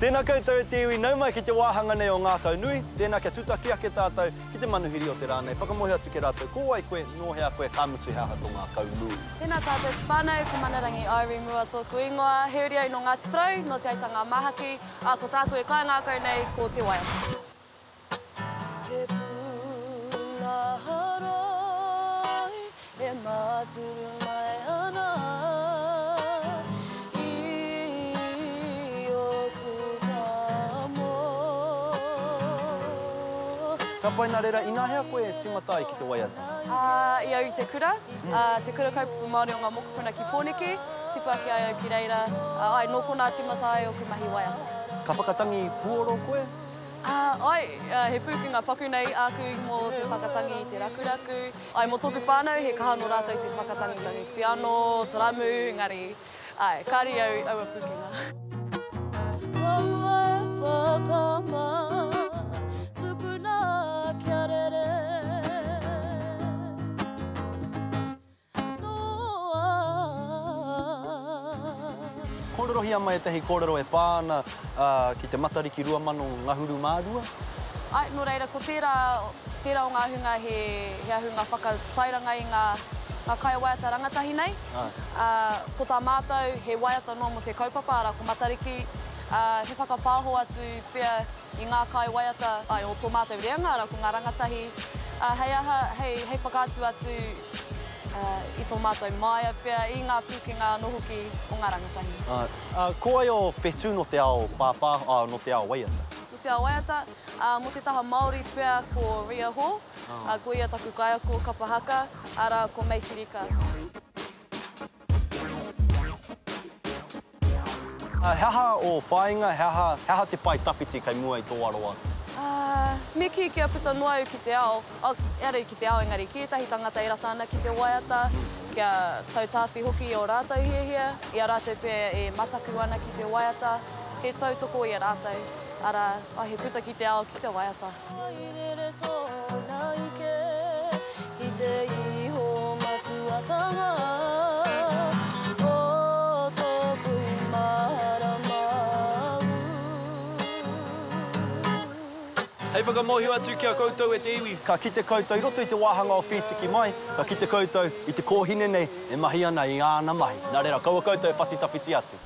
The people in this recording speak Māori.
Tēnā koutou e te iwi, nau mai ki te wāhanga nei o Ngakau nui. Tēnā kia tutakia ke tātou ki te manuhiri o te rānei. Whakamohi atu ke rātou. Ko ai koe, no hea koe kāmutu hea ko Ngakau nui. Tēnā tātou te whānau, ko Manarangi Irie mua tōku ingoa. He uri ai no Ngāti Prau, no te aitanga mahaki. Ko tāku e kai Ngakau nei, ko te waiata. He puna harai, he māturu mai ana. Ka pai nā reira, ina hea koe timatai ki te waiata? I au te kura. Te kura kaupupu Māori o ngā mokopuna ki Pōneke. Tipa ki ai au ki reira. Ai, nō nā timatai o ku mahi waiata. Ka whakatangi puoro koe? He pūkinga paku nei āku mō te whakatangi i te rakuraku. Ai, mō tōku whānau, he kaha no rātou te whakatangi tangi piano, taramu, engari. Ai, kāri au a pūkinga. Kōrero mai e tehi kōrero e pāna ki te matariki rua mano ngahuru mārua? Ai, no reira, ko tērā o ngā hunga he ahunga whakatairanga i ngā kai waiata rangatahi nei. Ko tā mātou, he waiata noa mo te kaupapa, ara ko matariki, he whakapāho atu pia i ngā kai waiata o tō mātou reanga, ara ko ngā rangatahi. Hei whakaatu atu i tō mātou maia pia i ngā pūkinga nohoki o ngā rangatahi. Ko ai o whetū no te ao pāpā, no te ao waiata? No te ao waiata, mo te taha Māori pia ko Ria Ho, ko ia taku kaiako kapahaka, ara ko Meisirika. Heha o whāinga, heha te pai tawhiti kai mua i tō aroa? Me kia puta noa au ki te ao, ere ki te ao engari, ki etahi tangata i rata ana ki te waiata, kia tautāwhi hoki o rātou hiahia, i a rātou pia e mataku ana ki te waiata, he tautoko i a rātou, ara he puta ki te ao ki te waiata. Ki te iho matuatanga, Hei whakamohi atu kia koutou e te iwi. Ka kite koutou i roto i te wāhanga o whitiki mai. Ka kite koutou i te kōhine nei e mahi ana i āna mahi. Nā reira, kaua koutou e whati tawhiti atu.